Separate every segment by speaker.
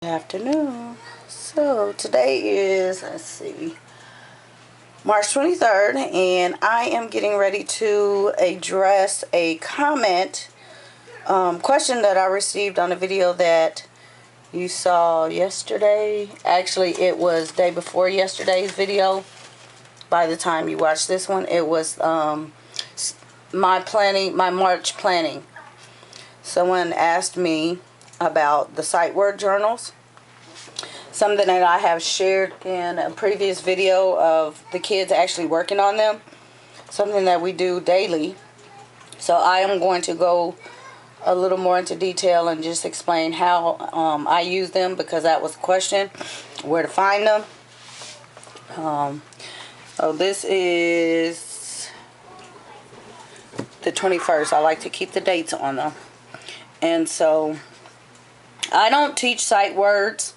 Speaker 1: afternoon. So today is, let's see, March 23rd, and I am getting ready to address a comment, question that I received on a video that you saw yesterday. Actually, it was day before yesterday's video. By the time you watch this one, it was my March planning. Someone asked me about the sight word journals, something that I have shared in a previous video of the kids actually working on them, something that we do daily. So I am going to go a little more into detail and just explain how I use them, because that was the question, where to find them. So this is the 21st. I like to keep the dates on them. And so I don't teach sight words.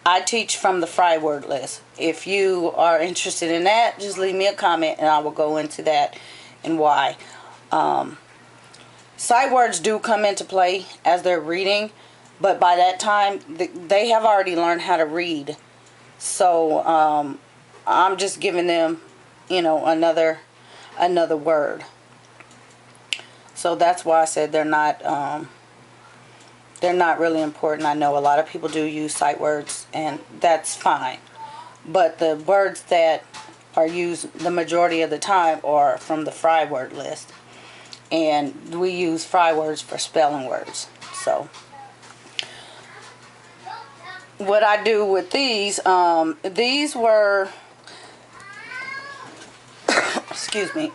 Speaker 1: I teach from the fry word list. If you are interested in that, just leave me a comment and I will go into that and why. Sight words do come into play as they're reading, but by that time they have already learned how to read. So I'm just giving them, another word. So that's why I said they're not really important. I know a lot of people do use sight words, and that's fine. But the words that are used the majority of the time are from the fry word list. And we use fry words for spelling words. So what I do with these were, excuse me,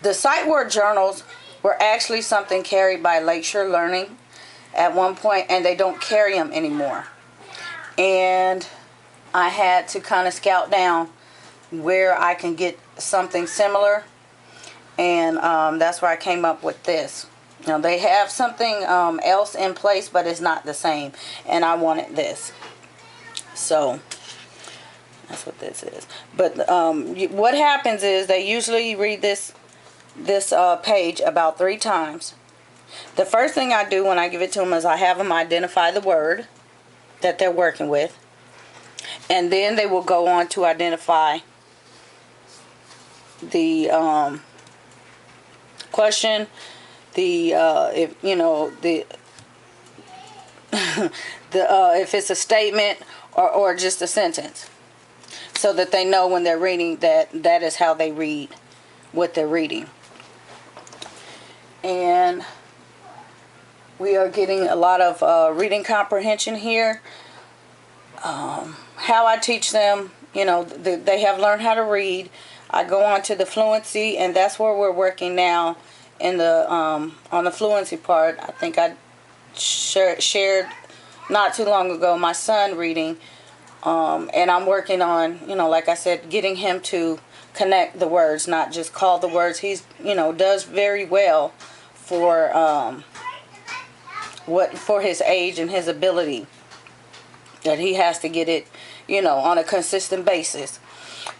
Speaker 1: the sight word journals were actually something carried by Lakeshore Learning at one point, and they don't carry them anymore. And I had to kind of scout down where I can get something similar, and that's where I came up with this. Now they have something else in place, but it's not the same, and I wanted this. So that's what this is. But what happens is they usually read this page about 3 times. The first thing I do when I give it to them is I have them identify the word that they're working with, and then they will go on to identify the question, the if it's a statement or just a sentence, so that they know when they're reading that is how they read what they're reading. And we are getting a lot of reading comprehension here. How I teach them, they have learned how to read. I go on to the fluency, and that's where we're working now in the on the fluency part. I think I shared not too long ago my son reading, and I'm working on, like I said, getting him to connect the words, not just call the words. He's, does very well for for his age and his ability, that he has to get it, on a consistent basis.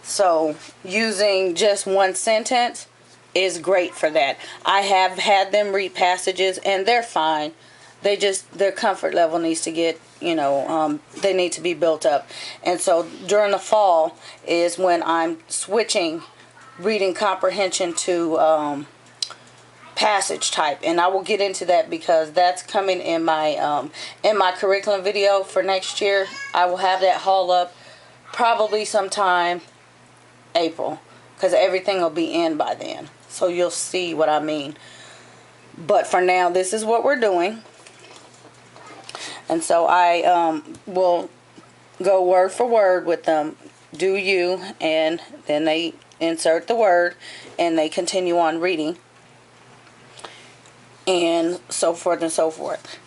Speaker 1: So using just one sentence is great for that. I have had them read passages, and they're fine. Their comfort level needs to get, they need to be built up. And so during the fall is when I'm switching reading comprehension to passage type, and I will get into that because that's coming in my curriculum video for next year. I will have that haul up probably sometime April, because everything will be in by then, so you'll see what I mean. But for now, this is what we're doing. And so I will go word for word with them, do you, and then they insert the word and they continue on reading, and so forth and so forth.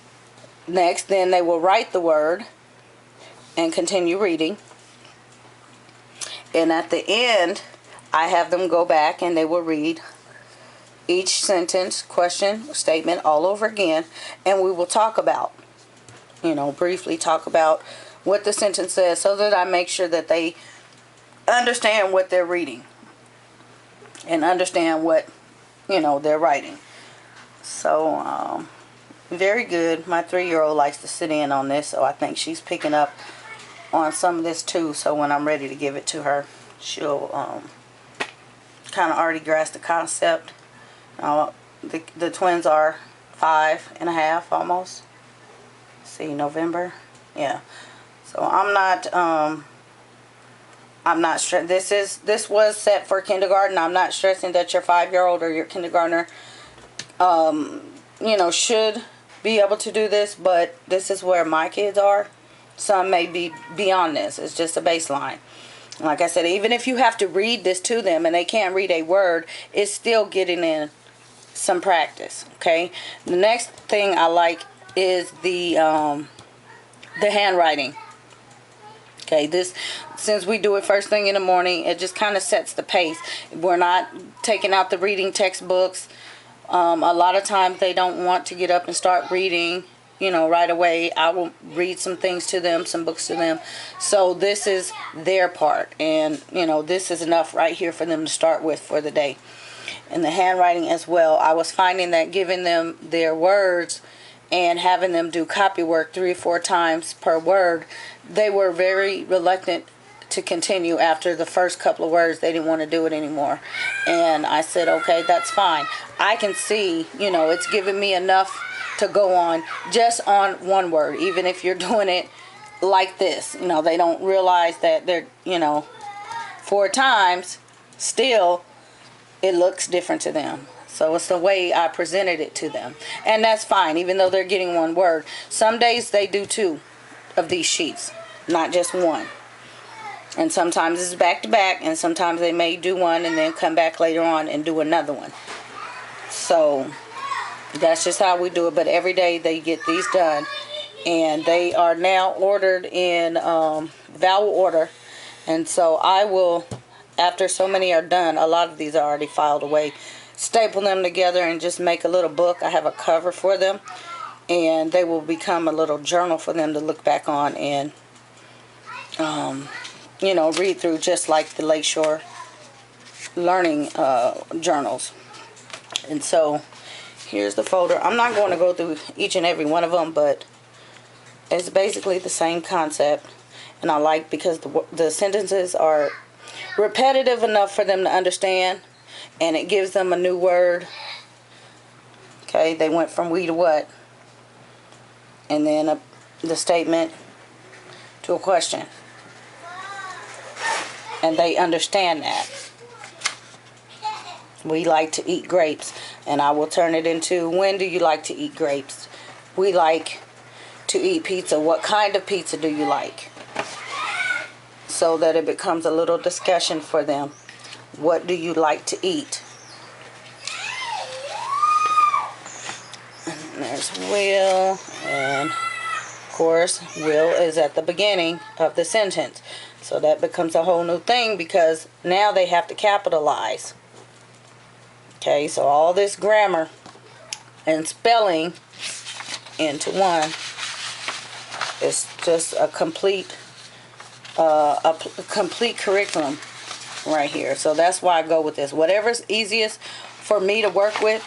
Speaker 1: Next, then they will write the word and continue reading. And at the end, I have them go back and they will read each sentence, question, statement all over again, and we will talk about, briefly talk about what the sentence says, so that I make sure that they understand what they're reading and understand what, they're writing. So very good. My 3-year-old likes to sit in on this, so I think she's picking up on some of this too. So when I'm ready to give it to her, she'll kind of already grasp the concept. The twins are 5.5 almost. Let's see, November, yeah. So I'm not sure. This was set for kindergarten. I'm not stressing that your 5-year-old or your kindergartner, you know, should be able to do this, but this is where my kids are. Some may be beyond this. It's just a baseline. Like I said, even if you have to read this to them and they can't read a word, it's still getting in some practice. Okay. The next thing I like is the handwriting. Okay, since we do it first thing in the morning, it just kind of sets the pace. We're not taking out the reading textbooks. A lot of times they don't want to get up and start reading, you know, right away. I will read some things to them, some books to them. So this is their part, and you know, this is enough right here for them to start with for the day. And the handwriting as well. I was finding that giving them their words and having them do copy work 3 or 4 times per word, they were very reluctant to continue after the first couple of words. They didn't want to do it anymore. And I said, okay, that's fine. I can see, you know, it's giving me enough to go on just on one word, even if you're doing it like this. You know, they don't realize that they're, you know, 4 times, still it looks different to them. So it's the way I presented it to them. And that's fine, even though they're getting one word. Some days they do 2 of these sheets, not just 1. And sometimes it's back to back, and sometimes they may do 1 and then come back later on and do another one. So that's just how we do it. But every day they get these done. And they are now ordered in vowel order. And so I will, after so many are done, a lot of these are already filed away, staple them together and just make a little book. I have a cover for them, and they will become a little journal for them to look back on and you know, read through, just like the Lakeshore learning journals. And so here's the folder. I'm not going to go through each and every one of them, but it's basically the same concept. And I like, because the sentences are repetitive enough for them to understand, and it gives them a new word. Okay, they went from we to what, and then the statement to a question, and they understand that. We like to eat grapes, and I will turn it into, when do you like to eat grapes? We like to eat pizza. What kind of pizza do you like? So that it becomes a little discussion for them. What do you like to eat? And there's will, and of course will is at the beginning of the sentence. So that becomes a whole new thing, because now they have to capitalize. Okay, so all this grammar and spelling into one is just a complete curriculum right here. So that's why I go with this. Whatever's easiest for me to work with,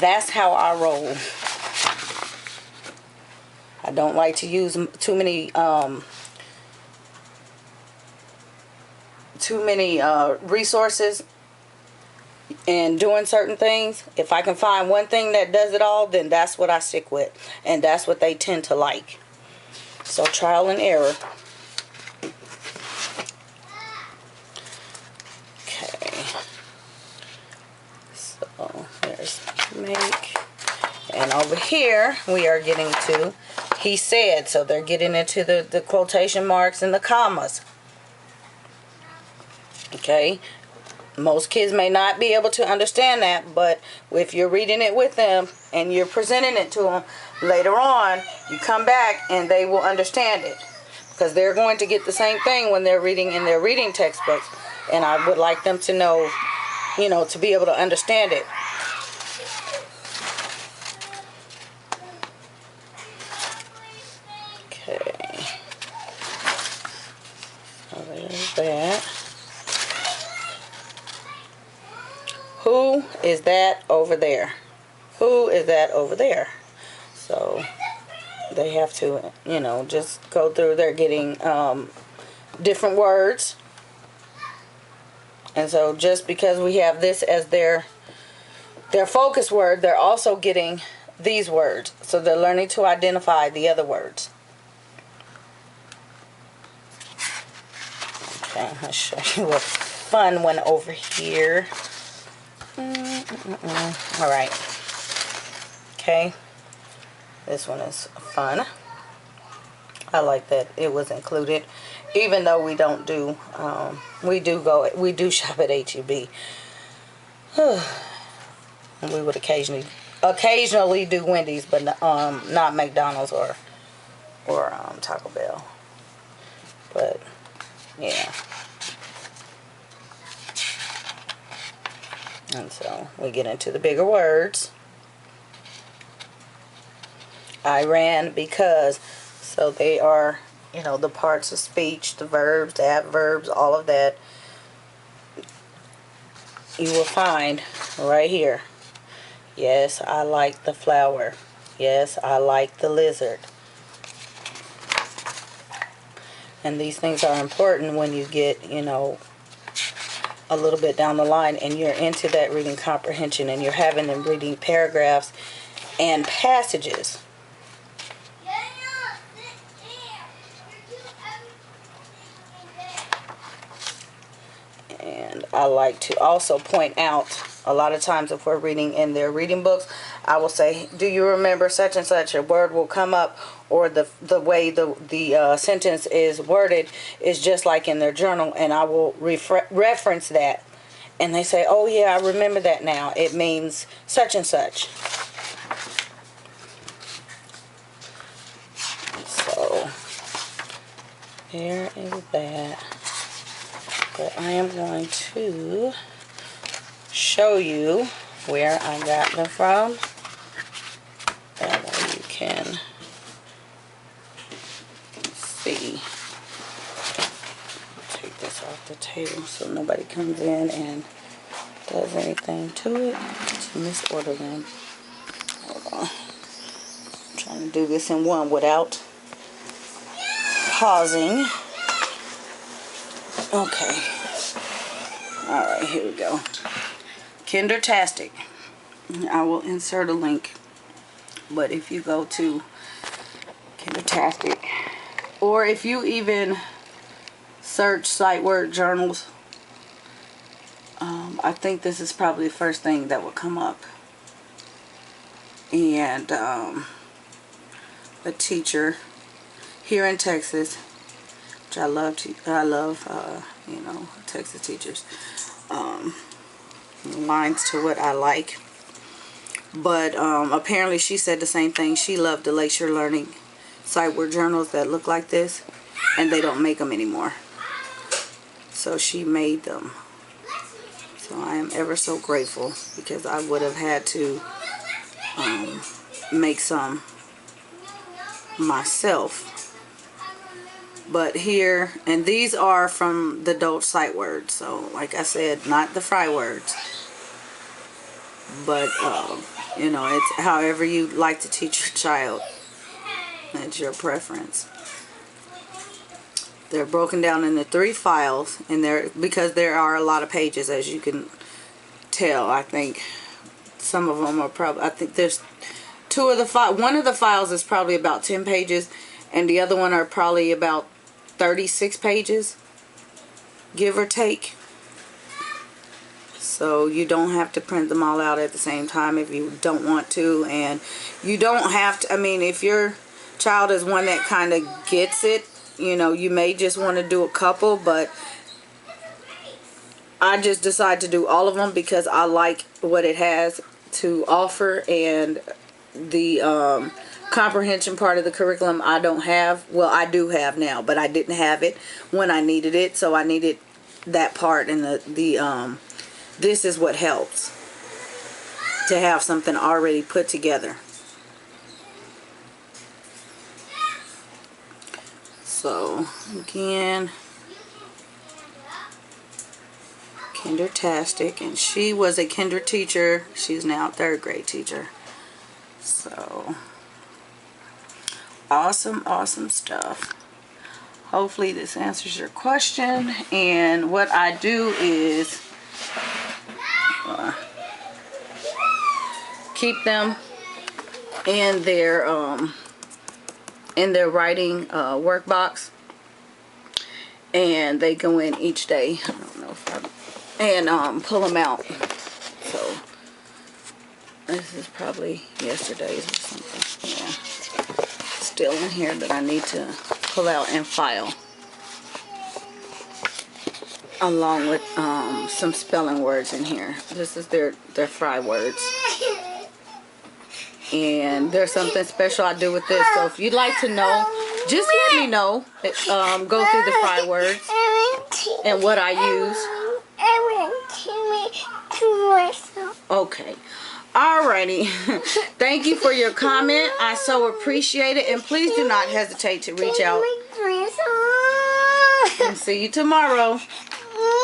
Speaker 1: that's how I roll. I don't like to use too many resources in doing certain things. If I can find one thing that does it all, then that's what I stick with, and that's what they tend to like. So trial and error. Okay, so there's make, and over here we are getting to he said. So they're getting into the quotation marks and the commas. Okay, most kids may not be able to understand that, but if you're reading it with them and you're presenting it to them later on, you come back and they will understand it, because they're going to get the same thing when they're reading in their reading textbooks. And I would like them to know, you know, to be able to understand it. Okay, so there's that. Who is that over there? Who is that over there? they have to, you know, just go through. They're getting different words. And so just because we have this as their focus word, they're also getting these words. So they're learning to identify the other words. Okay, I'm going to show you a fun one over here. All right. Okay. This one is fun. I like that it was included, even though we don't do, we do shop at H-E-B. And we would occasionally do Wendy's, but not McDonald's or Taco Bell. But yeah. And so we get into the bigger words. I ran because, so they are, you know, the parts of speech, the verbs, the adverbs, all of that. You will find right here. Yes, I like the flower. Yes, I like the lizard. And these things are important when you get, you know, a little bit down the line and you're into that reading comprehension and you're having them reading paragraphs and passages. And I like to also point out, a lot of times if we're reading in their reading books, I will say, do you remember such and such? A word will come up, or the way the sentence is worded is just like in their journal, and I will reference that. And they say, oh yeah, I remember that now. It means such and such. So, there is that. But I am going to show you where I got them from. That way you can see. Take this off the table so nobody comes in and does anything to it to misorder them. Hold on. I'm trying to do this in one without pausing. Okay. Alright, here we go. Kindertastic. I will insert a link. But if you go to Kindertastic, or if you even search sight word journals, I think this is probably the first thing that will come up. And a teacher here in Texas, which I love, you know, Texas teachers, lines to what I like. But apparently she said the same thing. She loved the Lakeshore Learning sight word journals that look like this, and they don't make them anymore. So she made them. So I am ever so grateful, because I would have had to make some myself. But here, and these are from the adult sight words. So like I said, not the fry words. But, you know, it's however you like to teach your child. That's your preference. They're broken down into 3 files, and because there are a lot of pages, as you can tell. I think some of them are probably, I think there's one of the files is probably about 10 pages, and the other one are probably about 36 pages, give or take. So you don't have to print them all out at the same time if you don't want to. And you don't have to, I mean, if your child is one that kind of gets it, you know, you may just want to do a couple. But I just decided to do all of them because I like what it has to offer. And the comprehension part of the curriculum I don't have. Well, I do have now, but I didn't have it when I needed it. So I needed that part, and this is what helps, to have something already put together. So again, Kindertastic, and she was a kinder teacher. She's now a 3rd grade teacher. So Awesome, awesome stuff. Hopefully this answers your question. And what I do is keep them in their writing work box, and they go in each day. I don't know if and pull them out. So this is probably yesterday's or something. Yeah, still in here that I need to pull out and file, along with some spelling words in here. This is their fry words. And there's something special I do with this. So if you'd like to know, just let me know. Go through the fry words and what I use. Okay. Alrighty. Thank you for your comment. I so appreciate it. And please do not hesitate to reach out. And see you tomorrow.